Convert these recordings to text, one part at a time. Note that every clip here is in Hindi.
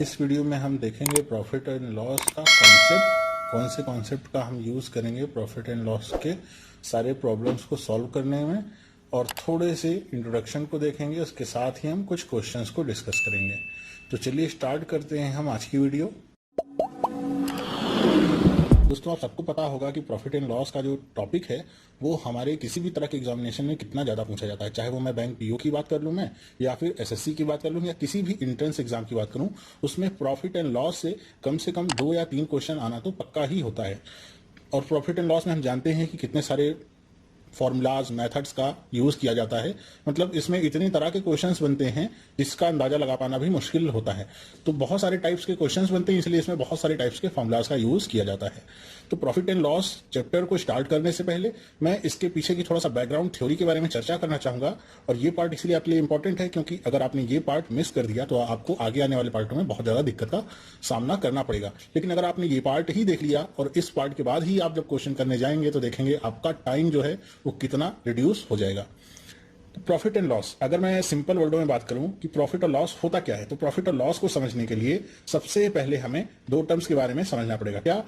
इस वीडियो में हम देखेंगे प्रॉफिट एंड लॉस का कॉन्सेप्ट, कौन से कॉन्सेप्ट का हम यूज़ करेंगे प्रॉफिट एंड लॉस के सारे प्रॉब्लम्स को सॉल्व करने में, और थोड़े से इंट्रोडक्शन को देखेंगे। उसके साथ ही हम कुछ क्वेश्चंस को डिस्कस करेंगे। तो चलिए स्टार्ट करते हैं हम आज की वीडियो। दोस्तों, आप सबको पता होगा कि प्रॉफिट एंड लॉस का जो टॉपिक है वो हमारे किसी भी तरह के एग्जामिनेशन में कितना ज़्यादा पूछा जाता है। चाहे वो मैं बैंक पीओ की बात कर लूँ मैं, या फिर एसएससी की बात कर लूँ, या किसी भी इंट्रेंस एग्जाम की बात करूँ, उसमें प्रॉफिट एंड लॉस से कम 2 या 3 क्वेश्चन आना तो पक्का ही होता है। और प्रॉफिट एंड लॉस में हम जानते हैं कि कितने सारे फॉर्मूलाज मेथड्स का यूज़ किया जाता है। मतलब इसमें इतनी तरह के क्वेश्चंस बनते हैं जिसका अंदाजा लगा पाना भी मुश्किल होता है। तो बहुत सारे टाइप्स के क्वेश्चंस बनते हैं, इसलिए इसमें बहुत सारे टाइप्स के फॉर्मूलाज का यूज़ किया जाता है। तो प्रॉफिट एंड लॉस चैप्टर को स्टार्ट करने से पहले मैं इसके पीछे की थोड़ा सा बैकग्राउंड थ्योरी के बारे में चर्चा करना चाहूँगा। और ये पार्ट इसलिए आपके लिए इंपॉर्टेंट है क्योंकि अगर आपने ये पार्ट मिस कर दिया तो आपको आगे आने वाले पार्टों में बहुत ज़्यादा दिक्कत का सामना करना पड़ेगा। लेकिन अगर आपने ये पार्ट ही देख लिया और इस पार्ट के बाद ही आप जब क्वेश्चन करने जाएंगे तो देखेंगे आपका टाइम जो है वो कितना रिड्यूस हो जाएगा। तो प्रॉफिट एंड लॉस, अगर मैं सिंपल वर्डों में बात करूं कि प्रॉफिट और लॉस होता क्या है, तो प्रॉफिट और लॉस को समझने के लिए सबसे पहले हमें 2 टर्म्स के बारे में समझना पड़ेगा। क्या?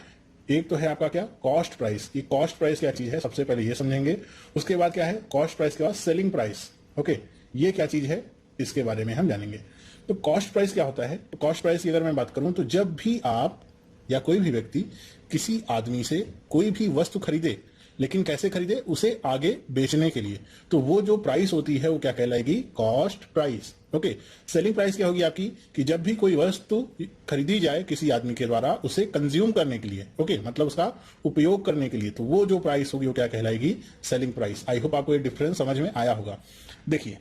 एक तो है आपका क्या, कॉस्ट प्राइस। ये कॉस्ट प्राइस क्या चीज है, सबसे पहले ये समझेंगे। उसके बाद क्या है, कॉस्ट प्राइस के बाद सेलिंग प्राइस। ओके, ये क्या चीज है इसके बारे में हम जानेंगे। तो कॉस्ट प्राइस क्या होता है? तो कॉस्ट प्राइस की अगर मैं बात करूं तो जब भी आप या कोई भी व्यक्ति किसी आदमी से कोई भी वस्तु खरीदे, लेकिन कैसे खरीदे, उसे आगे बेचने के लिए, तो वो जो प्राइस होती है वो क्या कहलाएगी, cost price. Okay, selling price क्या होगी आपकी, कि जब भी कोई वस्तु खरीदी जाए किसी आदमी के द्वारा उसे कंज्यूम करने के लिए, ओके, मतलब उसका उपयोग करने के लिए, तो वो जो प्राइस होगी वो क्या कहलाएगी, सेलिंग प्राइस। आई होप आपको ये डिफरेंस समझ में आया होगा। देखिए,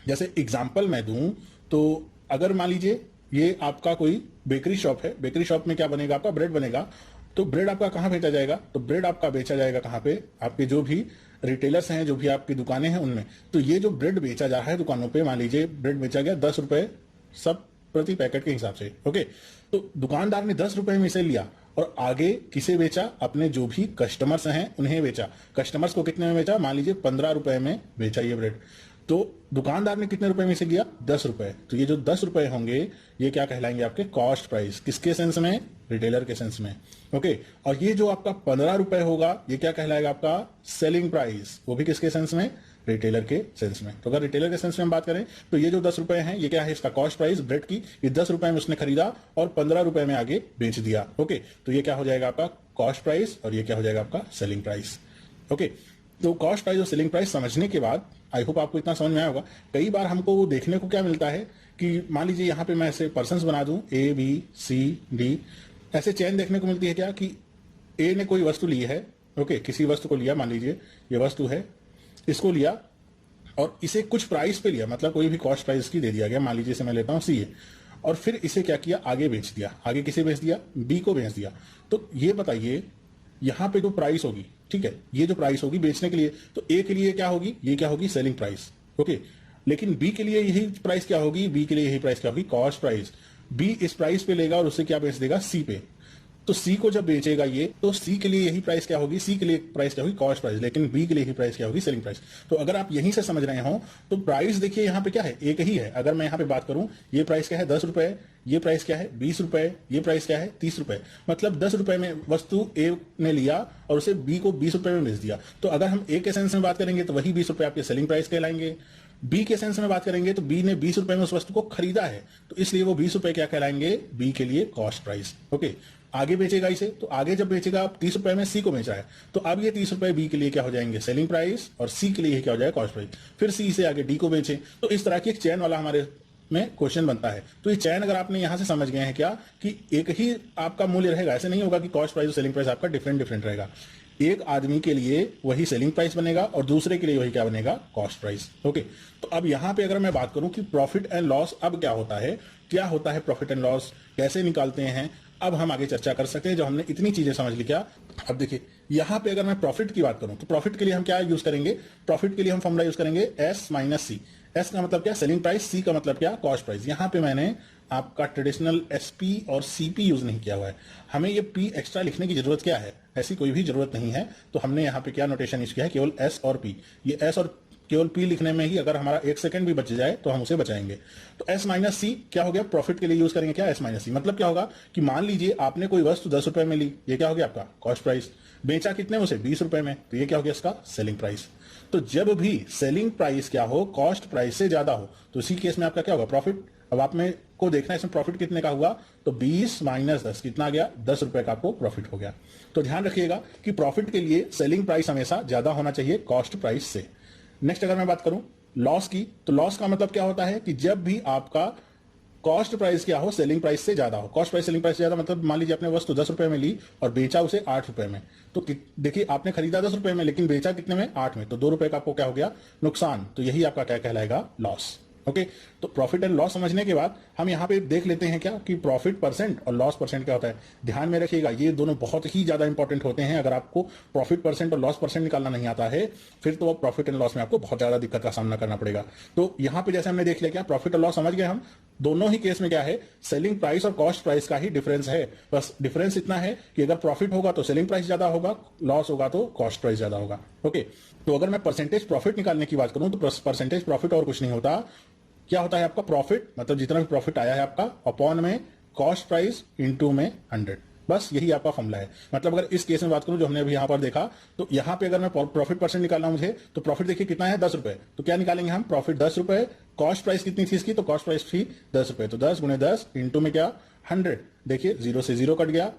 जैसे एग्जाम्पल मैं दूं तो अगर मान लीजिए ये आपका कोई बेकरी शॉप है, बेकरी शॉप में क्या बनेगा, आपका ब्रेड बनेगा। तो ब्रेड आपका कहाँ बेचा जाएगा, तो ब्रेड आपका बेचा जाएगा कहाँ पे, आपके जो भी रिटेलर्स हैं, जो भी आपकी दुकानें हैं उनमें। तो ये जो ब्रेड बेचा जा रहा है दुकानों पे, मान लीजिए ब्रेड बेचा गया 10 रुपए सब प्रति पैकेट के हिसाब से। ओके, तो दुकानदार ने 10 रुपए में इसे लिया और आगे किसे बेचा, अपने जो भी कस्टमर्स हैं उन्हें बेचा। कस्टमर्स को कितने में बेचा, मान लीजिए 15 रुपए में बेचा ये ब्रेड। तो दुकानदार ने कितने रुपए में इसे लिया, 10 रुपए। तो ये जो 10 रुपए होंगे ये क्या कहलाएंगे, आपके कॉस्ट प्राइस। किसके सेंस में, रिटेलर के सेंस में। ओके, और ये जो आपका 15 रुपए होगा ये क्या कहलाएगा, आपका सेलिंग प्राइस। वो भी किसके सेंस में, रिटेलर के सेंस में। तो अगर रिटेलर के सेंस में हम बात करें तो ये जो 10 रुपए हैं ये क्या है, इसका कॉस्ट प्राइस ब्रेड की। ये 10 रुपए में उसने खरीदा और 15 रुपए में आगे बेच दिया। ओके, तो ये क्या हो जाएगा आपका कॉस्ट प्राइस और ये क्या हो जाएगा आपका सेलिंग प्राइस। ओके, तो कॉस्ट प्राइस और सेलिंग प्राइस समझने के बाद आई होप आपको इतना समझ में आया होगा। कई बार हमको वो देखने को क्या मिलता है कि मान लीजिए यहाँ पे मैं ऐसे पर्सन्स बना दूं A B C D, ऐसे चेन देखने को मिलती है क्या, कि ए ने कोई वस्तु ली है। ओके, किसी वस्तु को लिया, मान लीजिए ये वस्तु है, इसको लिया और इसे कुछ प्राइस पे लिया, मतलब कोई भी कॉस्ट प्राइस की दे दिया गया, मान लीजिए इसे मैं लेता हूँ C है, और फिर इसे क्या किया, आगे बेच दिया। आगे किसे बेच दिया, B को बेच दिया। तो ये बताइए यहां पे जो प्राइस होगी, ठीक है, ये जो प्राइस होगी बेचने के लिए, तो ए के लिए क्या होगी, ये क्या होगी, सेलिंग प्राइस। ओके, लेकिन बी के लिए यही प्राइस क्या होगी, बी के लिए यही प्राइस क्या होगी, कॉस्ट प्राइस। बी इस प्राइस पे लेगा और उससे क्या बेच देगा, सी पे। तो सी को जब बेचेगा ये, तो सी के लिए यही प्राइस क्या होगी, सी के लिए प्राइस क्या होगी, कॉस्ट प्राइस, लेकिन बी के लिए यही प्राइस क्या होगी, सेलिंग प्राइस। तो अगर आप यहीं से समझ रहे हो तो प्राइस देखिए यहाँ पे क्या है, एक ही है। अगर मैं यहाँ पे बात करूं, ये प्राइस क्या है, 10 रुपए, ये प्राइस क्या है, 20 रुपए, ये प्राइस क्या है, 30 रुपए। मतलब 10 रुपए में वस्तु ए ने लिया और उसे बी को 20 रुपए में बेच दिया। तो अगर हम ए के सेंस में बात करेंगे तो वही 20 रुपए आपके सेलिंग प्राइस कहलाएंगे। बी के सेंस में बात करेंगे तो बी ने 20 रुपए में उस वस्तु को खरीदा है, तो इसलिए वो 20 रुपए क्या कहलाएंगे, बी के लिए कॉस्ट प्राइस। ओके, आगे बेचेगा इसे, तो आगे जब बेचेगा 30 रुपए में सी को बेचा है, तो अब ये 30 रुपए बी के लिए क्या हो जाएंगे, सेलिंग प्राइस, और सी के लिए क्या हो जाएगा, कॉस्ट प्राइस। फिर सी से आगे डी को बेचे। तो इस तरह की एक चेन वाला हमारे में क्वेश्चन बनता है। तो ये चैन अगर आपने यहां से समझ गए हैं क्या, कि एक ही आपका मूल्य रहेगा, ऐसे नहीं होगा कि कॉस्ट प्राइस और सेलिंग प्राइस आपका डिफरेंट डिफरेंट रहेगा। एक आदमी के लिए वही सेलिंग प्राइस बनेगा और दूसरे के लिए वही क्या बनेगा, कॉस्ट प्राइस। ओके, तो अब यहां पे अगर मैं बात करूं कि प्रॉफिट एंड लॉस अब क्या होता है, क्या होता है प्रॉफिट एंड लॉस, कैसे निकालते हैं, अब हम आगे चर्चा कर सकते हैं। जब हमने इतनी चीजें समझ ली, क्या अब देखिए यहां पे अगर मैं प्रॉफिट की बात करूं तो प्रॉफिट के लिए हम क्या यूज करेंगे, प्रॉफिट के लिए हम फॉर्मूला यूज करेंगे S माइनस सी। एस का मतलब क्या, सेलिंग प्राइस, सी का मतलब क्या, कॉस्ट प्राइस। यहां पे मैंने आपका ट्रेडिशनल एसपी और सीपी यूज नहीं किया हुआ है। हमें ये पी एक्स्ट्रा लिखने की जरूरत क्या है, ऐसी कोई भी जरूरत नहीं है। तो हमने यहाँ पे क्या नोटेशन यूज किया है, केवल एस और पी। ये एस और केवल पी लिखने में ही अगर हमारा 1 सेकंड भी बच जाए तो हम उसे बचाएंगे। तो एस माइनस सी क्या हो गया, प्रॉफिट के लिए यूज करेंगे क्या, एस माइनस सी। मतलब क्या होगा कि मान लीजिए आपने कोई वस्तु 10 रुपए में ली, ये क्या हो गया आपका कॉस्ट प्राइस, बेचा कितने में उसे 20 रुपए में, तो ये क्या हो गया इसका सेलिंग प्राइस। तो जब भी सेलिंग प्राइस क्या हो कॉस्ट प्राइस से ज्यादा हो तो इसी केस में आपका क्या होगा प्रॉफिट। अब आप में को देखना है इसमें प्रॉफिट कितने का हुआ, तो 20 माइनस 10 कितना गया, 10 रुपए का आपको प्रॉफिट हो गया। तो ध्यान रखिएगा कि प्रॉफिट के लिए सेलिंग प्राइस हमेशा ज्यादा होना चाहिए कॉस्ट प्राइस से। नेक्स्ट अगर मैं बात करूं लॉस की, तो लॉस का मतलब क्या होता है कि जब भी आपका कॉस्ट प्राइस क्या हो सेलिंग प्राइस से ज्यादा हो। कॉस्ट प्राइस सेलिंग प्राइस से ज्यादा मतलब मान लीजिए आपने वस्तु 10 रुपए में ली और बेचा उसे 8 रुपए में, तो देखिए आपने खरीदा 10 रुपए में लेकिन बेचा कितने में 8 में, तो 2 रुपए का आपको क्या हो गया नुकसान। तो यही आपका क्या कहलाएगा लॉस। ओके, तो प्रॉफिट एंड लॉस समझने के बाद हम यहां पे देख लेते हैं क्या कि प्रॉफिट परसेंट और लॉस परसेंट क्या होता है। ध्यान में रखिएगा ये दोनों बहुत ही ज्यादा इंपॉर्टेंट होते हैं। अगर आपको प्रॉफिट परसेंट और लॉस परसेंट निकालना नहीं आता है फिर तो प्रॉफिट एंड लॉस में आपको बहुत ज्यादा दिक्कत का सामना करना पड़ेगा। तो यहां पे जैसे हमने देख लिया क्या प्रॉफिट और लॉस समझ गए हम, दोनों ही केस में क्या है सेलिंग प्राइस और कॉस्ट प्राइस का ही डिफरेंस है। बस डिफरेंस इतना है कि अगर प्रॉफिट होगा तो सेलिंग प्राइस ज्यादा होगा, लॉस होगा तो कॉस्ट प्राइस ज्यादा होगा। ओके, तो अगर मैं परसेंटेज प्रॉफिट निकालने की बात करूं तो परसेंटेज प्रॉफिट और कुछ नहीं होता, क्या होता है आपका प्रॉफिट मतलब जितना भी प्रॉफिट आया है आपका अपॉन में कॉस्ट प्राइस इनटू में 100, बस यही आपका फॉर्मूला है। मतलब अगर इस केस में बात करूं जो हमने अभी यहां पर देखा, तो यहां पे अगर मैं प्रॉफिट परसेंट निकालना मुझे, तो प्रॉफिट देखिए कितना है 10 रुपए, तो क्या निकालेंगे हम प्रॉफिट 10 रुपए, कॉस्ट प्राइस कितनी थी इसकी, तो कॉस्ट प्राइस थी 10 रुपए, तो 10 गुणे 10 इंटू में क्या 100, देखिए 0 से 0 कट गया,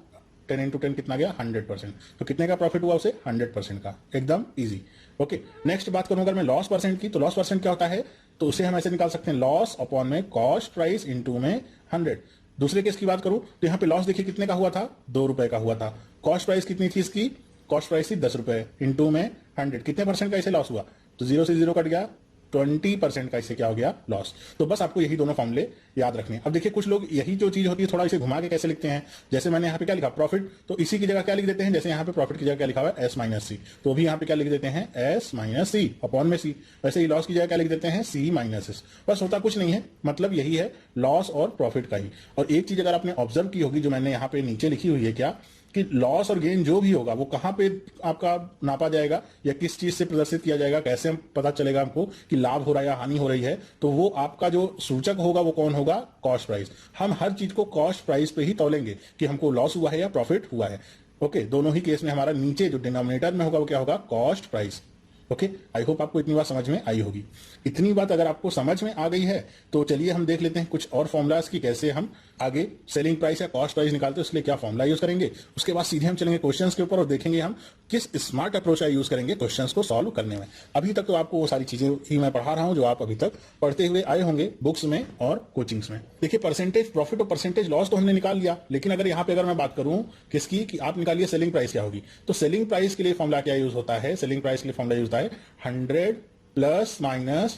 10 इंटू 10 कितना गया 100%, तो कितने का प्रॉफिट हुआ उसे 100% का, एकदम इजी। ओके, नेक्स्ट बात करूं अगर मैं लॉस परसेंट की, तो लॉस परसेंट क्या होता है, तो उसे हम ऐसे निकाल सकते हैं लॉस अपॉन में कॉस्ट प्राइस इनटू में 100। दूसरे केस की बात करूं तो यहां पे लॉस देखिए कितने का हुआ था 2 रुपए का हुआ था, कॉस्ट प्राइस कितनी थी इसकी, कॉस्ट प्राइस थी 10 रुपए इनटू में 100, कितने परसेंट का इसे लॉस हुआ, तो 0 से 0 कट गया, 20% का इससे क्या हो गया लॉस। तो बस आपको यही दोनों फॉर्मूले याद रखने हैं। अब देखिए कुछ लोग यही जो चीज होती है थोड़ा इसे घुमा के कैसे लिखते हैं, जैसे मैंने यहाँ पे क्या लिखा प्रॉफिट, तो इसी की जगह क्या लिख देते हैं, जैसे यहाँ पे प्रॉफिट की जगह क्या लिखा हुआ है एस माइनस सी, तो भी यहाँ पे क्या लिख देते हैं एस माइनस सी अपॉन में सी। वैसे ही लॉस की जगह क्या लिख देते हैं सी माइनस एस, बस होता कुछ नहीं है, मतलब यही है लॉस और प्रॉफिट का ही। और एक चीज अगर आपने ऑब्जर्व की होगी जो मैंने यहाँ पे नीचे लिखी हुई है क्या, कि लॉस और गेन जो भी होगा वो कहां पे आपका नापा जाएगा या किस चीज से प्रदर्शित किया जाएगा, कैसे हम पता चलेगा हमको कि लाभ हो रहा है या हानि हो रही है, तो वो आपका जो सूचक होगा वो कौन होगा कॉस्ट प्राइस। हम हर चीज को कॉस्ट प्राइस पे ही तौलेंगे कि हमको लॉस हुआ है या प्रॉफिट हुआ है। ओके, दोनों ही केस में हमारा नीचे जो डिनोमिनेटर में होगा वो क्या होगा cost price. Okay, I hope आपको इतनी बात समझ में आई होगी। इतनी बात अगर आपको समझ में आ गई है तो चलिए हम देख लेते हैं कुछ और फॉर्मुलाज की कैसे हम आगे सेलिंग प्राइस या कॉस्ट प्राइस निकालते हैं, उसके लिए क्या फॉर्मुला यूज करेंगे। उसके बाद सीधे हम चलेंगे क्वेश्चंस के ऊपर और देखेंगे हम किस स्मार्ट अप्रोच का यूज करेंगे क्वेश्चंस को सॉल्व करने में। अभी तक तो आपको वो सारी चीजें ही मैं पढ़ा रहा हूं जो आप अभी तक पढ़ते हुए आए होंगे बुक्स में और कोचिंग्स में। देखिए परसेंटेज प्रॉफिट और परसेंटेज लॉस तो हमने निकाल लिया, लेकिन अगर यहाँ पे अगर मैं बात करूं किसकी कि आप निकालिए सेलिंग प्राइस क्या होगी, तो सेलिंग प्राइस के लिए फॉर्मुला क्या यूज होता है, सेलिंग प्राइस के लिए फॉर्मुला यूज होता है 100 प्लस माइनस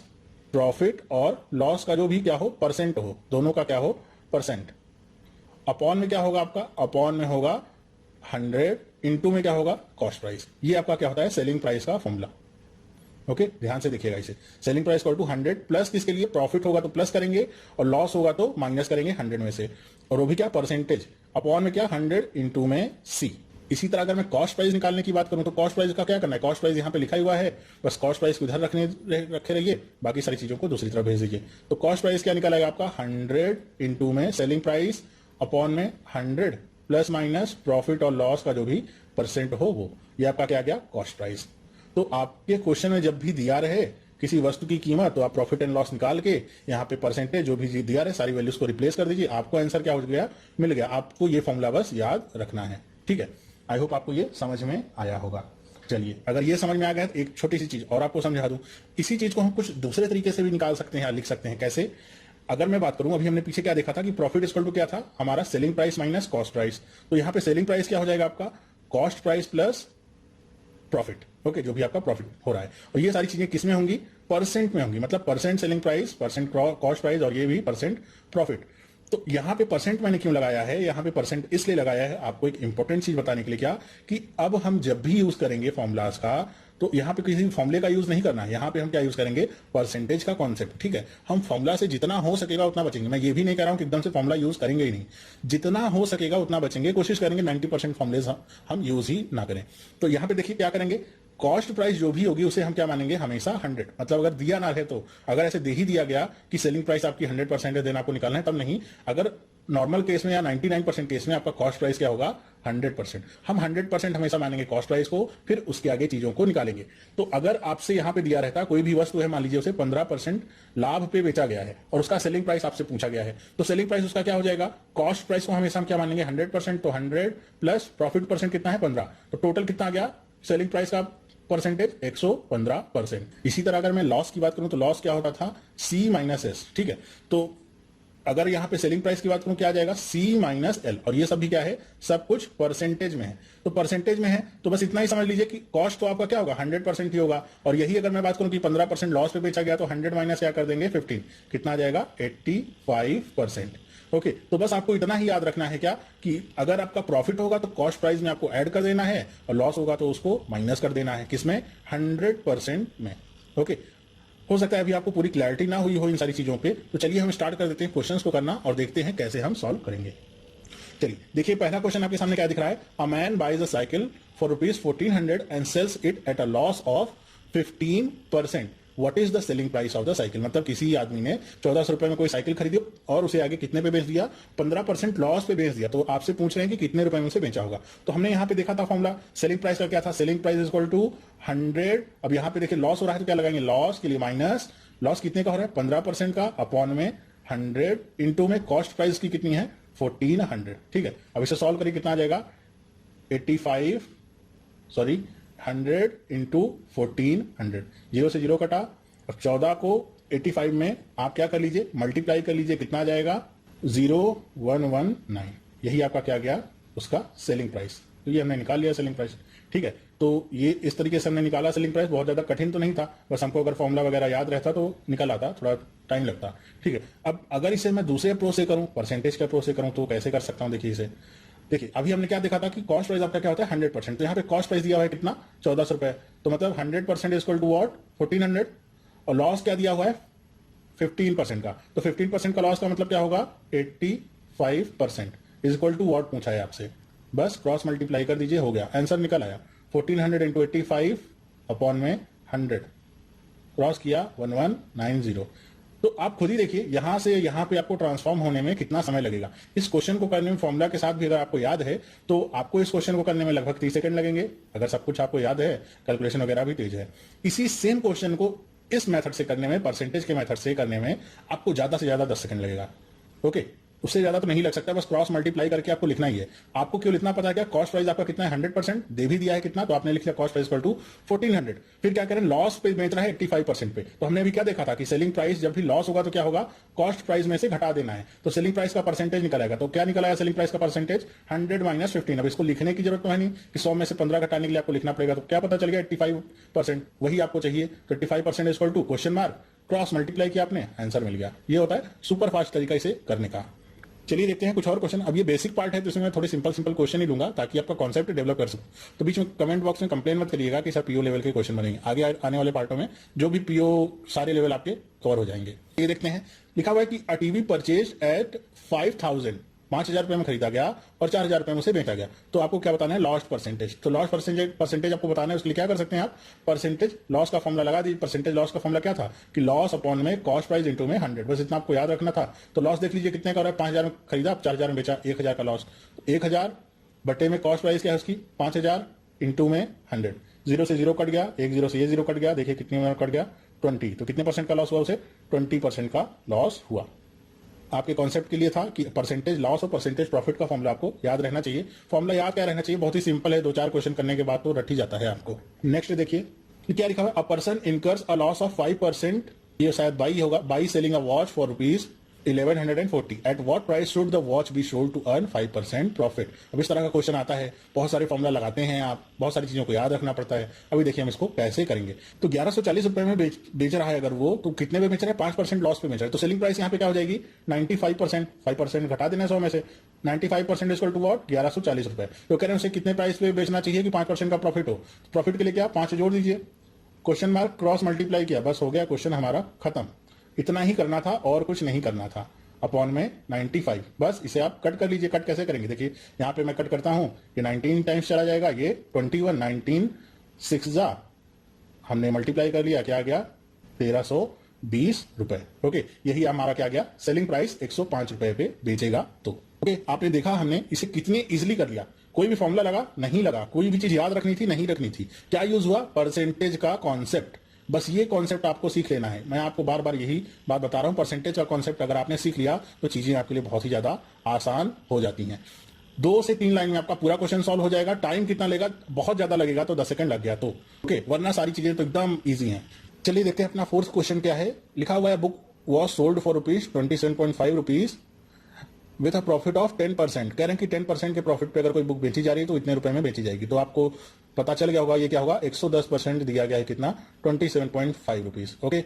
प्रॉफिट और लॉस का जो भी क्या हो परसेंट हो, दोनों का क्या हो परसेंट, अपॉन में क्या होगा आपका, अपॉन में होगा 100 इनटू में क्या होगा कॉस्ट प्राइस। ये आपका क्या होता है सेलिंग प्राइस का फॉर्मूला। ओके, ध्यान से देखिएगा इसे, selling price equal to 100 plus किसके लिए, प्रॉफिट होगा तो प्लस करेंगे और लॉस होगा तो माइनस करेंगे 100 में से, और वो भी क्या परसेंटेज, अपॉन में क्या 100 इनटू में सी। इसी तरह अगर मैं कॉस्ट प्राइस निकालने की बात करूं तो कॉस्ट प्राइस का क्या करना है, कॉस्ट प्राइस यहां पे लिखा हुआ है, बस कॉस्ट प्राइस को इधर रखे रहिए, बाकी सारी चीजों को दूसरी तरफ भेज दीजिए। तो कॉस्ट प्राइस क्या निकालेगा आपका 100 इनटू में सेलिंग प्राइस अपॉन में 100 प्लस माइनस प्रॉफिट और लॉस का जो भी परसेंट हो वो, ये आपका क्या गया कॉस्ट प्राइस। तो आपके क्वेश्चन में जब भी दिया रहे किसी वस्तु की कीमत तो आप प्रॉफिट एंड लॉस निकाल के यहाँ पे परसेंटेज जो भी दिया रहे सारी वैल्यूज को रिप्लेस कर दीजिए, आपको आंसर क्या हो गया मिल गया। आपको ये फॉर्मूला बस याद रखना है, ठीक है। आई होप आपको ये समझ में आया होगा। चलिए अगर ये समझ में आ गया तो एक छोटी सी चीज और आपको समझा दूं, इसी चीज को हम कुछ दूसरे तरीके से भी निकाल सकते हैं, लिख सकते हैं। कैसे, अगर मैं बात करूं अभी हमने पीछे क्या देखा था कि प्रॉफिट इक्वल टू क्या था हमारा selling price minus cost price, तो यहाँ पे सेलिंग प्राइस क्या हो जाएगा आपका cost price plus profit. Okay, जो भी आपका प्रॉफिट हो रहा है, और ये सारी चीजें किस में होंगी, परसेंट में होंगी, मतलब percent selling price, percent cost price और ये भी परसेंट प्रॉफिट। तो यहां पे परसेंट मैंने क्यों लगाया है, यहां पे परसेंट इसलिए लगाया है आपको एक इंपॉर्टेंट चीज बताने के लिए, क्या कि अब हम जब भी यूज करेंगे फॉर्मुलाज का तो यहां पे किसी फॉर्मुले का यूज नहीं करना है, यहां पे हम क्या यूज करेंगे परसेंटेज का कॉन्सेप्ट, ठीक है। हम फॉर्मुला से जितना हो सकेगा उतना बचेंगे, मैं ये भी नहीं कह रहा हूं कि एकदम से फॉर्मुला यूज करेंगे ही नहीं, जितना हो सकेगा उतना बचेंगे, कोशिश करेंगे 90% फॉर्मुलेज हम यूज ही ना करें। तो यहां पे देखिए क्या करेंगे, कॉस्ट प्राइस जो भी होगी उसे हम क्या मानेंगे, हमेशा 100। मतलब अगर दिया ना है तो, अगर ऐसे दे ही दिया गया कि सेलिंग प्राइस आपकी 100% है, देन आपको निकालना है, तब नहीं। अगर नॉर्मल केस में या 99% केस में आपका कॉस्ट प्राइस क्या होगा, 100%। हम 100% हमेशा मानेंगे कॉस्ट प्राइस को, फिर उसके आगे चीजों को निकालेंगे। तो अगर आपसे यहां पे दिया रहता कोई भी वस्तु है, मान लीजिए उसे 15% लाभ पे बेचा गया है और उसका सेलिंग प्राइस आपसे पूछा गया है, तो सेलिंग प्राइस उसका क्या हो जाएगा, कॉस्ट प्राइस को हमेशा हम क्या मानेंगे, 100%। तो 100 प्लस प्रॉफिट परसेंट कितना है, 15। तो टोटल कितना आ गया सेलिंग प्राइस का परसेंटेज, 115%। इसी तरह अगर मैं लॉस की बात करूं तो लॉस क्या होता था, C माइनस S। ठीक है, तो अगर यहां पे सेलिंग प्राइस की बात करूं क्या आ जाएगा, C माइनस L। और ये सब भी क्या है, सब कुछ परसेंटेज में है। तो परसेंटेज में है तो बस इतना ही समझ लीजिए कि कॉस्ट तो आपका क्या होगा, 100% ही होगा। और यही अगर मैं बात करूं कि 15% लॉस पे बेचा गया, तो 100 माइनस क्या कर देंगे, 15। कितना आ जाएगा, 85%। ओके, तो बस आपको इतना ही याद रखना है क्या, कि अगर आपका प्रॉफिट होगा तो कॉस्ट प्राइस में आपको ऐड कर देना है, और लॉस होगा तो उसको माइनस कर देना है, किसमें, 100% में। ओके, हो सकता है अभी आपको पूरी क्लैरिटी ना हुई हो इन सारी चीजों पे। तो चलिए हम स्टार्ट कर देते हैं क्वेश्चंस को करना और देखते हैं कैसे हम सॉल्व करेंगे। चलिए देखिए, पहला क्वेश्चन आपके सामने क्या दिख रहा है, a man buys a cycle for ₹1400 and sells it at a loss of 15%। What is the selling price of the cycle. मतलब किसी आदमी ने 1400 रुपए में कोई साइकिल खरीदी और उसे आगे कितने पे बेच दिया, 15% लॉस पे बेच दिया। तो आपसे पूछ रहे हैं कि कितने रुपए में उसे बेचा होगा। तो हमने यहाँ पे देखा था फॉर्मूला, सेलिंग प्राइस का क्या था, selling price is equal to 100। अब यहाँ पे देखिए लॉस हो रहा है तो क्या लगाएंगे, लॉस के लिए माइनस, लॉस कितने का हो रहा है, 15% का, अपॉन में 100, इंटू में कॉस्ट प्राइस की कितनी है, 1400। ठीक है, अब इसे सॉल्व करिए, कितना आ जाएगा, 100 इंटू 1400। 0 से 0 कटा, और 14 को 85 में आप क्या कर लीजिए, मल्टीप्लाई कर लीजिए, कितना आ जाएगा, 0119। यही आपका क्या गया, उसका सेलिंग प्राइस। तो ये हमने निकाल लिया सेलिंग प्राइस। ठीक है, तो ये इस तरीके से हमने निकाला सेलिंग प्राइस। बहुत ज्यादा कठिन तो नहीं था, बस हमको अगर फॉर्मूला वगैरह याद रहता तो निकल आता, थोड़ा टाइम लगता। ठीक है, अब अगर इसे मैं दूसरे अप्रोच से करूं, परसेंटेज के अप्रोच से करूं, तो कैसे कर सकता हूं, देखिए इसे। देखिए अभी हमने क्या देखा था कि कॉस्ट प्राइस आपका क्या होता है, 100%। तो यहाँ पे कॉस्ट प्राइस दिया हुआ है कितना, 1400 रुपए। तो मतलब 100% इज इक्वल टू व्हाट, 1400। और लॉस क्या दिया हुआ है, 15% का। तो 15% का लॉस का मतलब क्या होगा, 85% इज इक्वल टू व्हाट पूछा है आपसे। बस क्रॉस मल्टीप्लाई कर दीजिए, हो गया, आंसर निकल आया। 1400 इंटू 85 अपॉन में 100, क्रॉस किया 1190। तो आप खुद ही देखिए यहां से यहां पे आपको ट्रांसफॉर्म होने में कितना समय लगेगा। इस क्वेश्चन को करने में फॉर्मूला के साथ भी अगर आपको याद है तो आपको इस क्वेश्चन को करने में लगभग 30 सेकंड लगेंगे, अगर सब कुछ आपको याद है, कैलकुलेशन वगैरह भी तेज है। इसी सेम क्वेश्चन को इस मेथड से करने में, परसेंटेज के मेथड से करने में आपको ज्यादा से ज्यादा 10 सेकंड लगेगा। ओके, उससे ज्यादा तो नहीं लग सकता, बस क्रॉस मल्टीप्लाई करके आपको लिखना ही है। आपको क्यों लिखना पता है क्या, कॉस्ट प्राइस आपका कितना है, 100%, दे भी दिया है कितना, तो आपने लिख लिया कॉस्ट प्राइस इक्वल टू 1400। फिर क्या करें, लॉस पे बेच रहा है 85% पे। तो हमने अभी क्या देखा था कि सेलिंग प्राइस जब भी लॉस होगा तो क्या होगा, कॉस्ट प्राइस में से घटा देना है। तो सेलिंग प्राइस का परसेंटेज निकल आएगा। तो क्या निकल आया सेलिंग प्राइस का परसेंटेज, 100 माइनस 15। अब इसको लिखने की जरूरत तो है नहीं कि 100 में से 15 घटाने के लिए आपको लिखना पड़ेगा। तो क्या पता चल गया, 85%, वही आपको चाहिए। तो 85% equal to question mark, cross multiply किया आपने, आंसर मिल गया। ये होता है सुपर फास्ट तरीका इसे करने का। चलिए देखते हैं कुछ और क्वेश्चन। अब ये बेसिक पार्ट है तो इसमें मैं थोड़े सिंपल क्वेश्चन ही लूंगा ताकि आपका कॉन्सेप्ट डेवलप कर सकूं। तो बीच में कमेंट बॉक्स में कंप्लेन मत करिएगा कि सर पीओ लेवल के क्वेश्चन बनेंगे। आगे आने वाले पार्टों में जो भी पीओ सारे लेवल आपके कवर हो जाएंगे। ये देखते हैं, लिखा हुआ है कि अ टीवी परचेज एट 5000, 5000 रुपए में खरीदा गया और 4000 रुपए में उसे बेचा गया। तो आपको क्या बताना है, लॉस्ट परसेंटेज। तो लॉस्ट परसेंटेज आपको बताना है, उसके लिए क्या कर सकते हैं आप, परसेंटेज लॉस का फॉर्मूला लगा दीजिए। परसेंटेज लॉस का फॉर्मूला क्या था कि लॉस अपॉन में कॉस्ट प्राइस इंटू में 100, बस इतना आपको याद रखना था। तो लॉस देख लीजिए कितने का हो रहा है, 5000 में खरीदा, 4000 में बेचा, 1000 का लॉस। 1000 बटे में कॉस्ट प्राइस क्या है उसकी, 5000 इंटू में 100। 0 से 0 कट गया, 1 0 से ये 0 कट गया, देखिए कितने में कट गया, 20। तो कितने परसेंट का लॉस हुआ उसे, 20% का लॉस हुआ। आपके कॉन्सेप्ट के लिए था कि परसेंटेज लॉस और परसेंटेज प्रॉफिट का फॉर्मूला आपको याद रहना चाहिए। फॉर्मूला याद क्या रहना चाहिए, बहुत ही सिंपल है, 2-4 क्वेश्चन करने के बाद तो रट ही जाता है आपको। नेक्स्ट देखिए क्या लिखा हुआ है, a person incurs a loss of 5%, ये शायद बाई होगा, by selling a watch for ₹1140। At what price should the watch be sold to earn 5% profit. अब इस तरह का क्वेश्चन आता है, बहुत सारे फॉर्मूला लगाते हैं आप, बहुत सारी चीजों को याद रखना पड़ता है। अभी देखिए हम इसको कैसे करेंगे। तो 1140 रुपए में बेच रहा है अगर वो, तो कितने पे बेच रहा है, 5% लॉस पे बेच रहा है। तो सेलिंग प्राइस यहाँ पे क्या हो जाएगी, 95%, 5% घटा देना 100 में से, 95% इक्वल टू व्हाट, 1140 रुपए। तो कह रहे हैं उसे कितने प्राइस पे बेचना चाहिए कि 5% का प्रॉफिट हो। प्रॉफिट के लिए क्या, 5 जोड़ दीजिए, क्वेश्चन मार्क, क्रॉस मल्टीप्लाई किया, बस हो गया क्वेश्चन हमारा खत्म। इतना ही करना था और कुछ नहीं करना था। अपॉन में 95, बस इसे आप कट कर लीजिए। कट कैसे करेंगे, देखिए यहाँ पे मैं कट करता हूं, ये 19 टाइम्स चला जाएगा, ये 21, 19 6 जा हमने मल्टीप्लाई कर लिया, क्या आ गया 1320 रुपए। ओके, यही हमारा क्या गया सेलिंग प्राइस 105 रुपए पे बेचेगा तो। ओके, आपने देखा हमने इसे कितने इजिली कर लिया। कोई भी फॉर्मूला लगा नहीं लगा, कोई भी चीज याद रखनी थी नहीं रखनी थी, क्या यूज हुआ परसेंटेज का कॉन्सेप्ट। बस ये कॉन्सेप्ट आपको सीख लेना है। मैं आपको बार बार यही बात बता रहा हूं, परसेंटेज का कॉन्सेप्ट अगर आपने सीख लिया तो चीजें आपके लिए बहुत ही ज्यादा आसान हो जाती हैं। 2 से 3 लाइन में आपका पूरा क्वेश्चन सॉल्व हो जाएगा। टाइम कितना लेगा, बहुत ज्यादा लगेगा तो 10 सेकंड लग गया तो ओके, वरना सारी चीजें तो एकदम ईजी हैं। चलिए देखते हैं अपना फोर्थ क्वेश्चन क्या है। लिखा हुआ है book was sold for ₹27.5 with a profit of 10%। कह रहे हैं कि 10% के प्रॉफिट पे अगर कोई बुक बेची जा रही है तो इतने रुपए में बेची जाएगी। तो आपको पता चल गया होगा ये क्या होगा, 110% दिया गया है कितना, ₹27.5। ओके,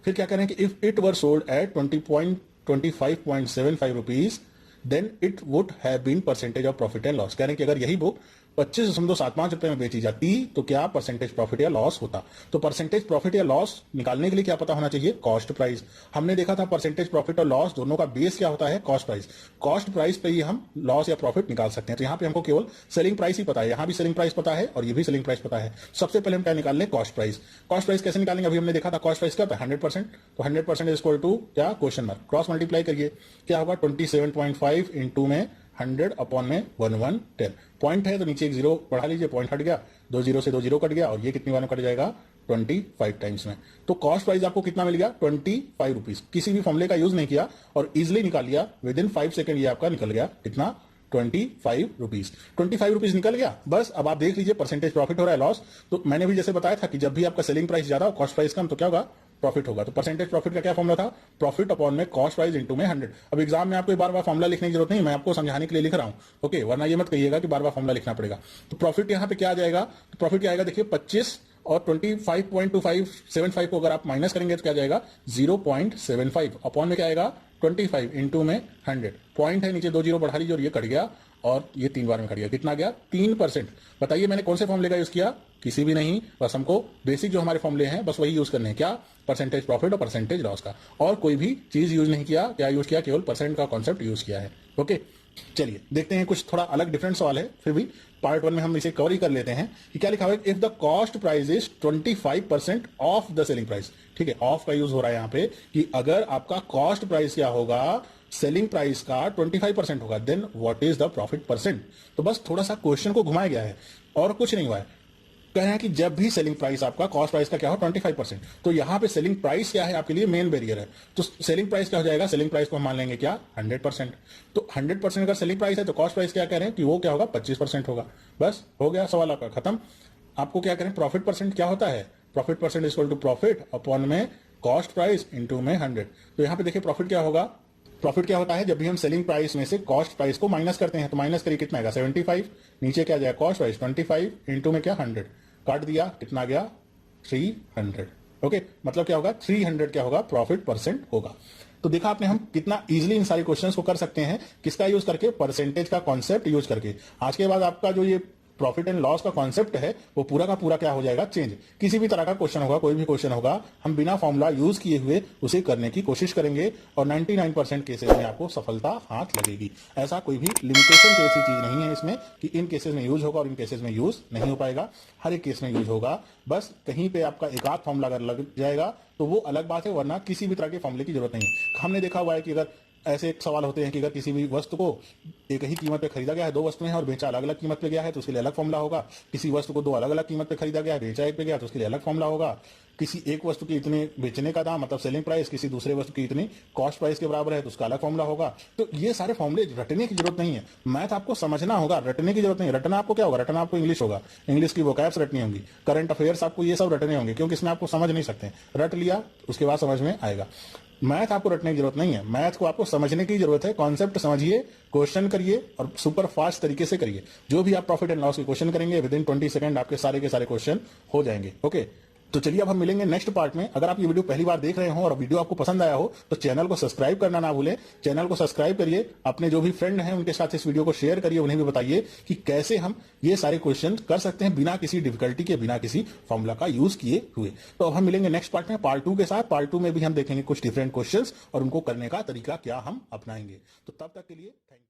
फिर क्या कह रहे हैं कि if it were sold at 25.75 rupees then it would have been percentage of profit and loss. कह रहे हैं कि अगर यही बुक 25.75 रुपए में बेची जाती तो क्या परसेंटेज प्रॉफिट या लॉस होता। तो परसेंटेज प्रॉफिट या लॉस निकालने के लिए क्या पता होना चाहिए, कॉस्ट प्राइस। हमने देखा था परसेंटेज प्रॉफिट और लॉस दोनों का बेस क्या होता है, कॉस्ट प्राइस। कॉस्ट प्राइस पे ही हम लॉस या प्रॉफिट निकाल सकते हैं। तो यहाँ पे हमको केवल सेलिंग प्राइस ही पता है, यहाँ भी सेलिंग प्राइस पता है और ये भी सेलिंग प्राइस पता है। सबसे पहले हम क्या निकाल लें, कॉस्ट प्राइस। कॉस्ट प्राइस कैसे निकालेंगे, अभी हमने देखा था कॉस्ट प्राइस क्या होता है 100%। तो 100% इज इक्वल टू क्या, क्वेश्चन मार्क, क्रॉस मल्टीप्लाई करिए, क्या होगा 27.5 इंटू में 100 अपॉन में 1110। पॉइंट है तो नीचे एक जीरो बढ़ा लीजिए, पॉइंट हट गया, 2 जीरो से 2 जीरो कट गया और ये कितनी बार में कट जाएगा 25 टाइम्स में। तो कॉस्ट प्राइस आपको कितना मिल गया 25 रुपीज। किसी भी फॉर्मूले का यूज नहीं किया और इजिली निकाल लिया, विद इन 5 सेकंड ये आपका निकल गया कितना 25 रुपीज। 25 रुपीज निकल गया। बस अब आप देख लीजिए परसेंटेज प्रॉफिट हो रहा है लॉस। तो मैंने भी जैसे बताया था कि जब भी आपका सेलिंग प्राइस ज्यादा और कॉस्ट प्राइस कम तो क्या होगा, प्रॉफिट होगा। तो परसेंटेज प्रॉफिट का क्या फॉर्मूला था, प्रॉफिट अपॉन में कॉस्ट प्राइस इंटू में 100। अब एग्जाम में आपको बार बार फॉर्मूला लिखने की जरूरत नहीं, मैं आपको समझाने के लिए लिख रहा हूं। ओके, वरना ये मत कहिएगा कि बार बार फॉर्मूला लिखना पड़ेगा। तो प्रॉफिट यहां पे क्या आ जाएगा, तो प्रॉफिट क्या आएगा देखिए 25 और 25.2575 को अगर आप माइनस करेंगे तो क्या जाएगा 0.75 अपॉन में क्या आएगा 25 इंटू में 100। पॉइंट है नीचे 2 जीरो बढ़ा लीजिए और ये कट गया और ये 3 बार में कट गया, कितना गया 3%। बताइए मैंने कौन से फॉर्मूले का यूज किया, किसी भी नहीं, बस हमको बेसिक जो हमारे फॉर्मूले हैं बस वही यूज करने हैं, क्या परसेंटेज प्रॉफिट और परसेंटेज लॉस का, और कोई भी चीज यूज नहीं किया। क्या यूज किया, केवल परसेंट का कॉन्सेप्ट यूज किया है। ओके, चलिए देखते हैं, कुछ थोड़ा अलग डिफरेंट सवाल है, फिर भी पार्ट 1 में हम इसे कवर ही कर लेते हैं कि क्या लिखा हुआ है, if the cost price is 25% of the selling price. ठीक है, ऑफ का यूज हो रहा है यहां पे कि अगर आपका कॉस्ट प्राइस क्या होगा, सेलिंग प्राइस का 25% होगा, then what is the profit percent. तो बस थोड़ा सा क्वेश्चन को घुमाया गया है और कुछ नहीं हुआ है। कह रहे हैं कि जब भी सेलिंग प्राइस आपका कॉस्ट प्राइस का क्या हो 25%, तो यहां पे सेलिंग प्राइस क्या है आपके लिए मेन बैरियर है। तो सेलिंग प्राइस क्या हो जाएगा, सेलिंग प्राइस को हम मान लेंगे क्या 100%। तो 100% अगर सेलिंग प्राइस है तो कॉस्ट प्राइस क्या कह रहे हैं कि वो क्या होगा 25% होगा। बस हो गया सवाल आपका खत्म। आपको क्या करें, प्रॉफिट परसेंट क्या होता है, profit percent is equal to profit upon में कॉस्ट प्राइस इंटू में 100। तो यहां पे देखिए प्रॉफिट क्या होगा, प्रॉफिट क्या होता है जब भी हम सेलिंग प्राइस में से कॉस्ट प्राइस को माइनस करते हैं। तो माइनस करिए कितना आएगा 75, नीचे क्या जाएगा कॉस्ट प्राइस 25 इंटू में क्या 100, काट दिया कितना गया 300। ओके, मतलब क्या होगा 300 क्या होगा प्रॉफिट परसेंट होगा। तो देखा आपने हम कितना इजीली इन सारे क्वेश्चंस को कर सकते हैं, किसका यूज करके, परसेंटेज का कॉन्सेप्ट यूज करके। आज के बाद आपका जो ये प्रॉफिट एंड लॉस का कॉन्सेप्ट है वो पूरा का पूरा क्या हो जाएगा चेंज। किसी भी तरह का क्वेश्चन होगा, कोई भी क्वेश्चन होगा, हम बिना फॉर्मूला यूज किए हुए उसे करने की कोशिश करेंगे और 99% केसेस में आपको सफलता हाथ लगेगी। ऐसा कोई भी लिमिटेशन जैसी चीज नहीं है इसमें कि इन केसेस में यूज होगा और इन केसेस में यूज नहीं हो पाएगा। हर एक केस में यूज होगा। बस कहीं पे आपका एक आध फॉर्मूला अगर लग जाएगा तो वो अलग बात है, वरना किसी भी तरह के फॉर्मूले की जरूरत नहीं है। हमने देखा हुआ है कि अगर ऐसे एक सवाल होते हैं कि अगर किसी भी वस्तु को एक ही कीमत पे खरीदा गया है, 2 वस्तुएं हैं और बेचा अलग अलग कीमत पे गया है तो उसके लिए अलग फॉर्मूला होगा। किसी वस्तु को 2 अलग अलग कीमत पे खरीदा गया है, बेचा एक पे गया तो उसके लिए अलग फॉर्मूला होगा। किसी एक वस्तु की इतने बेचने का दाम मतलब सेलिंग प्राइस किसी दूसरे वस्तु की इतनी कॉस्ट प्राइस के बराबर है तो उसका अलग फॉर्मूला होगा। तो ये सारे फॉर्मूले रटने की जरूरत नहीं है, मैथ आपको समझना होगा, रटने की जरूरत नहीं है। रटना आपको क्या होगा, रटना आपको इंग्लिश होगा, इंग्लिश की वोकैब्स रटनी होंगी, करंट अफेयर्स आपको ये सब रटने होंगे, क्योंकि इसमें आपको समझ नहीं सकते। रट लिया उसके बाद समझ में आएगा। मैथ आपको रटने की जरूरत नहीं है, मैथ को आपको समझने की जरूरत है। कॉन्सेप्ट समझिए, क्वेश्चन करिए और सुपर फास्ट तरीके से करिए। जो भी आप प्रॉफिट एंड लॉस के क्वेश्चन करेंगे विद इन 20 सेकंड आपके सारे के सारे क्वेश्चन हो जाएंगे। ओके, तो चलिए अब हम मिलेंगे नेक्स्ट पार्ट में। अगर आप ये वीडियो पहली बार देख रहे हो और वीडियो आपको पसंद आया हो तो चैनल को सब्सक्राइब करना ना भूलें। चैनल को सब्सक्राइब करिए, अपने जो भी फ्रेंड हैं उनके साथ इस वीडियो को शेयर करिए, उन्हें भी बताइए कि कैसे हम ये सारे क्वेश्चन कर सकते हैं बिना किसी डिफिकल्टी के, बिना किसी फॉर्मूला का यूज किए हुए। तो अब हम मिलेंगे नेक्स्ट पार्ट में, पार्ट 2 के साथ। पार्ट 2 में भी हम देखेंगे कुछ डिफरेंट क्वेश्चन और उनको करने का तरीका क्या हम अपनाएंगे। तो तब तक के लिए थैंक यू।